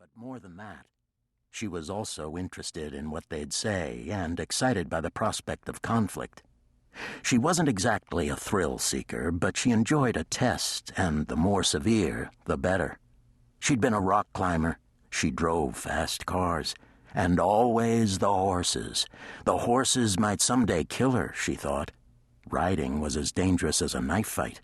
But more than that, she was also interested in what they'd say and excited by the prospect of conflict. She wasn't exactly a thrill-seeker, but she enjoyed a test, and the more severe, the better. She'd been a rock climber. She drove fast cars. And always the horses. The horses might someday kill her, she thought. Riding was as dangerous as a knife fight.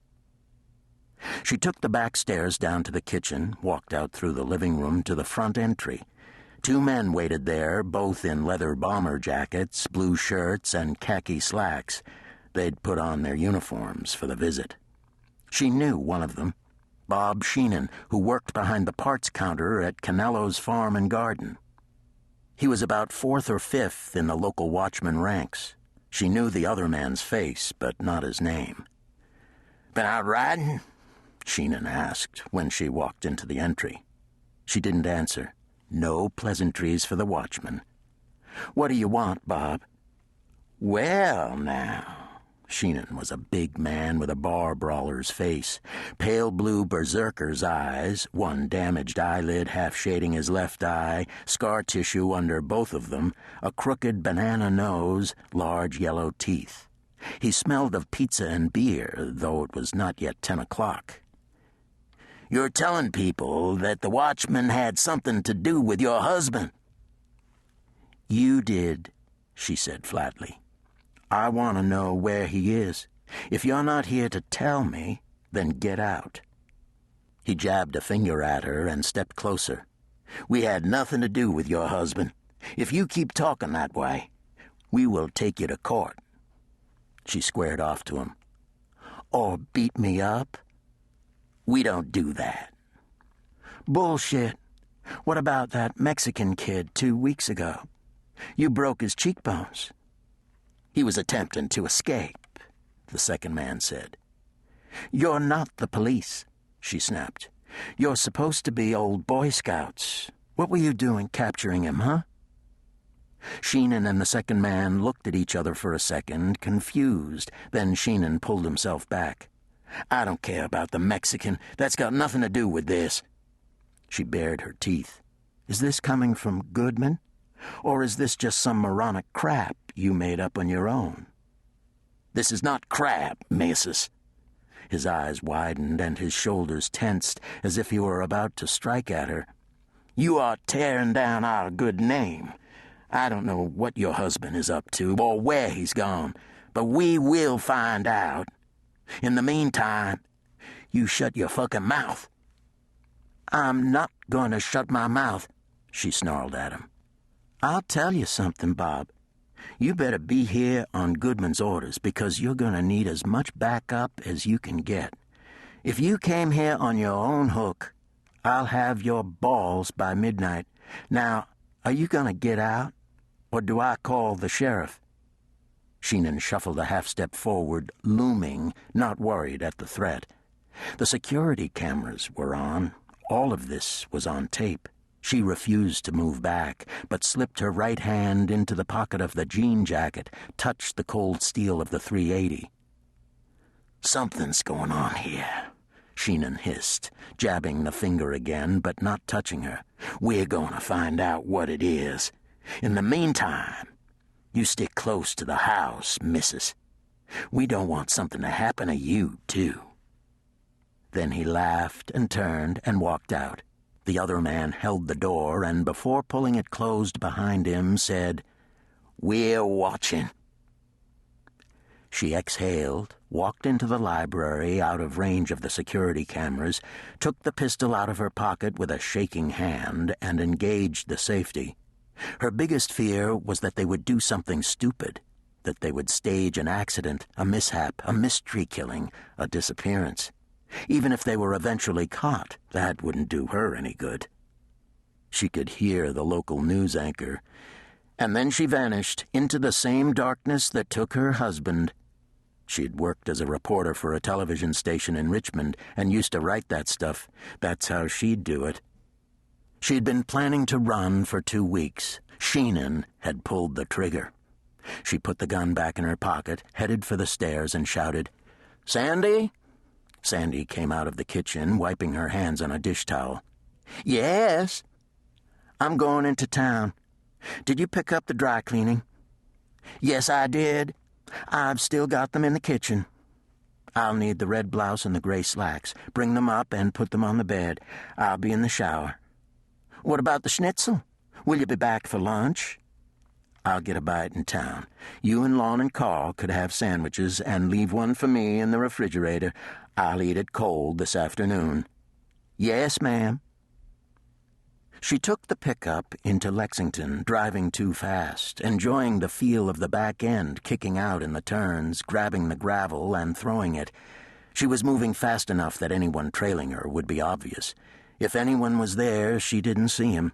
She took the back stairs down to the kitchen, walked out through the living room to the front entry. 2 men waited there, both in leather bomber jackets, blue shirts, and khaki slacks. They'd put on their uniforms for the visit. She knew one of them, Bob Sheenan, who worked behind the parts counter at Canello's Farm and Garden. He was about 4th or 5th in the local watchman ranks. She knew the other man's face, but not his name. "Been out riding?" Sheenan asked when she walked into the entry. She didn't answer. No pleasantries for the watchman. "What do you want, Bob?" "Well, now..." Sheenan was a big man with a bar brawler's face, pale blue berserker's eyes, one damaged eyelid half shading his left eye, scar tissue under both of them, a crooked banana nose, large yellow teeth. He smelled of pizza and beer, though it was not yet 10 o'clock. "You're telling people that the watchman had something to do with your husband." "You did," she said flatly. "I want to know where he is. If you're not here to tell me, then get out." He jabbed a finger at her and stepped closer. "We had nothing to do with your husband. If you keep talking that way, we will take you to court." She squared off to him. "Or beat me up?" "We don't do that." "Bullshit. What about that Mexican kid 2 weeks ago? You broke his cheekbones." "He was attempting to escape," the second man said. "You're not the police," she snapped. "You're supposed to be old Boy Scouts. What were you doing capturing him, huh?" Sheenan and the second man looked at each other for a second, confused. Then Sheenan pulled himself back. "I don't care about the Mexican. That's got nothing to do with this." She bared her teeth. "Is this coming from Goodman? Or is this just some moronic crap you made up on your own?" "This is not crap, missus." His eyes widened and his shoulders tensed as if he were about to strike at her. "You are tearing down our good name. I don't know what your husband is up to or where he's gone, but we will find out. In the meantime, you shut your fucking mouth." "I'm not going to shut my mouth," she snarled at him. "I'll tell you something, Bob. You better be here on Goodman's orders because you're going to need as much backup as you can get. If you came here on your own hook, I'll have your balls by midnight. Now, are you going to get out, or do I call the sheriff?" Sheenan shuffled a half-step forward, looming, not worried at the threat. The security cameras were on. All of this was on tape. She refused to move back, but slipped her right hand into the pocket of the jean jacket, touched the cold steel of the .380. "Something's going on here," Sheenan hissed, jabbing the finger again, but not touching her. "We're going to find out what it is. In the meantime, you stick close to the house, missus. We don't want something to happen to you, too." Then he laughed and turned and walked out. The other man held the door and, before pulling it closed behind him, said, "We're watching." She exhaled, walked into the library out of range of the security cameras, took the pistol out of her pocket with a shaking hand, and engaged the safety. Her biggest fear was that they would do something stupid, that they would stage an accident, a mishap, a mystery killing, a disappearance. Even if they were eventually caught, that wouldn't do her any good. She could hear the local news anchor, and then she vanished into the same darkness that took her husband. She'd worked as a reporter for a television station in Richmond and used to write that stuff. That's how she'd do it. She'd been planning to run for 2 weeks. Sheenan had pulled the trigger. She put the gun back in her pocket, headed for the stairs, and shouted, "Sandy?" Sandy came out of the kitchen, wiping her hands on a dish towel. "Yes?" I'm going into town. Did you pick up the dry cleaning? Yes, I did. I've still got them in the kitchen. I'll need the red blouse and the gray slacks. Bring them up and put them on the bed. I'll be in the shower. What about the schnitzel? Will you be back for lunch? I'll get a bite in town. You and Lon and Carl could have sandwiches and leave one for me in the refrigerator. I'll eat it cold this afternoon. Yes, ma'am. She took the pickup into Lexington, driving too fast, enjoying the feel of the back end kicking out in the turns, grabbing the gravel and throwing it. She was moving fast enough that anyone trailing her would be obvious. If anyone was there, she didn't see him.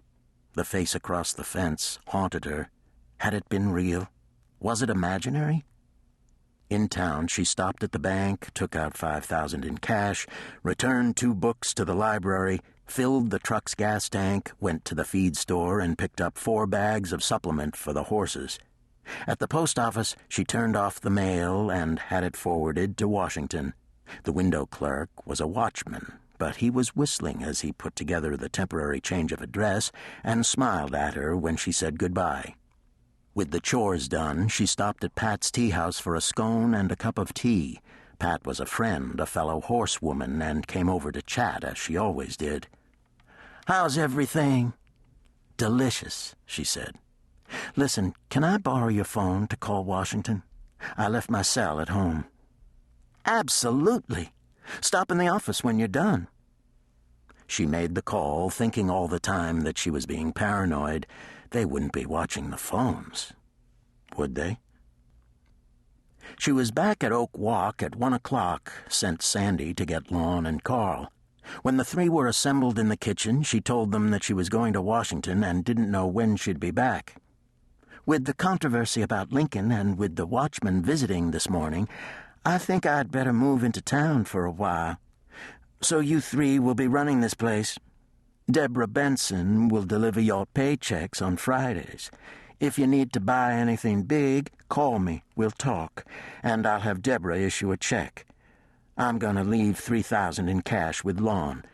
The face across the fence haunted her. Had it been real? Was it imaginary? In town, she stopped at the bank, took out $5,000 in cash, returned 2 books to the library, filled the truck's gas tank, went to the feed store, and picked up 4 bags of supplement for the horses. At the post office, she turned off the mail and had it forwarded to Washington. The window clerk was a watchman, but he was whistling as he put together the temporary change of address and smiled at her when she said goodbye. With the chores done, she stopped at Pat's tea house for a scone and a cup of tea. Pat was a friend, a fellow horsewoman, and came over to chat, as she always did. "How's everything?" "Delicious," she said. "Listen, can I borrow your phone to call Washington? I left my cell at home." "Absolutely. Stop in the office when you're done." She made the call, thinking all the time that she was being paranoid. They wouldn't be watching the phones, would they? She was back at Oak Walk at 1 o'clock, sent Sandy to get Lon and Carl. When the 3 were assembled in the kitchen, she told them that she was going to Washington and didn't know when she'd be back. "With the controversy about Lincoln and with the watchman visiting this morning, I think I'd better move into town for a while. So you 3 will be running this place. Deborah Benson will deliver your paychecks on Fridays. If you need to buy anything big, call me. We'll talk, and I'll have Deborah issue a check. I'm going to leave $3,000 in cash with Lon.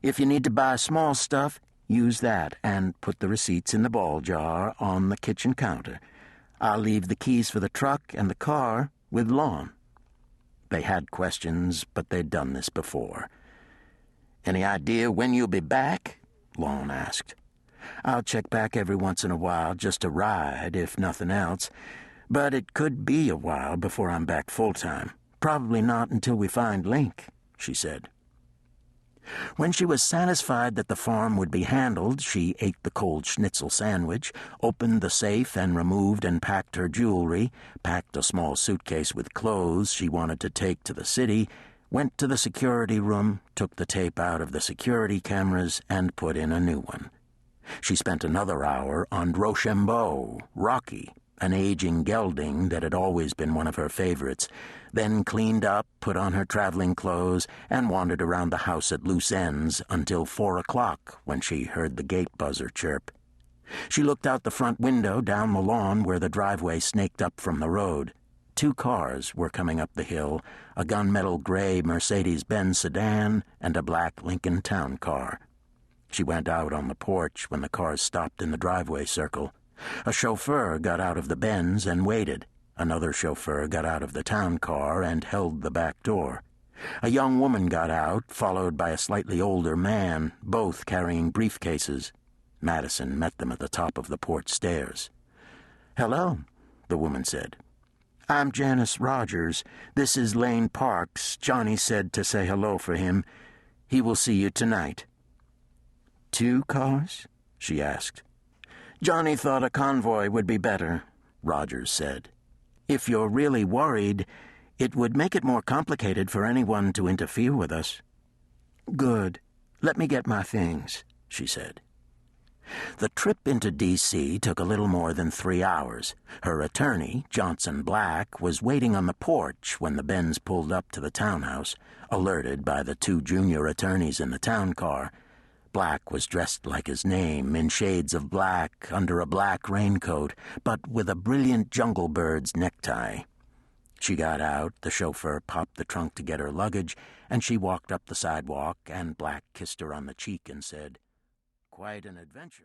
If you need to buy small stuff, use that and put the receipts in the ball jar on the kitchen counter. I'll leave the keys for the truck and the car with Lon." They had questions, but they'd done this before. "Any idea when you'll be back?" Lon asked. "I'll check back every once in a while just to ride, if nothing else. But it could be a while before I'm back full-time. Probably not until we find Link," she said. When she was satisfied that the farm would be handled, she ate the cold schnitzel sandwich, opened the safe and removed and packed her jewelry, packed a small suitcase with clothes she wanted to take to the city, went to the security room, took the tape out of the security cameras, and put in a new one. She spent another hour on Rochambeau, Rocky, an aging gelding that had always been one of her favorites, then cleaned up, put on her traveling clothes, and wandered around the house at loose ends until 4 o'clock when she heard the gate buzzer chirp. She looked out the front window down the lawn where the driveway snaked up from the road. 2 cars were coming up the hill, a gunmetal gray Mercedes-Benz sedan and a black Lincoln town car. She went out on the porch when the cars stopped in the driveway circle. A chauffeur got out of the Benz and waited. Another chauffeur got out of the town car and held the back door. A young woman got out, followed by a slightly older man, both carrying briefcases. Madison met them at the top of the porch stairs. "Hello," the woman said. "I'm Janice Rogers. This is Lane Parks. Johnny said to say hello for him. He will see you tonight." "2 cars?" she asked. "Johnny thought a convoy would be better," Rogers said. "If you're really worried, it would make it more complicated for anyone to interfere with us." "Good. Let me get my things," she said. The trip into D.C. took a little more than 3 hours. Her attorney, Johnson Black, was waiting on the porch when the Benz pulled up to the townhouse, alerted by the 2 junior attorneys in the town car. Black was dressed like his name, in shades of black, under a black raincoat, but with a brilliant jungle bird's necktie. She got out, the chauffeur popped the trunk to get her luggage, and she walked up the sidewalk, and Black kissed her on the cheek and said, "Quite an adventure."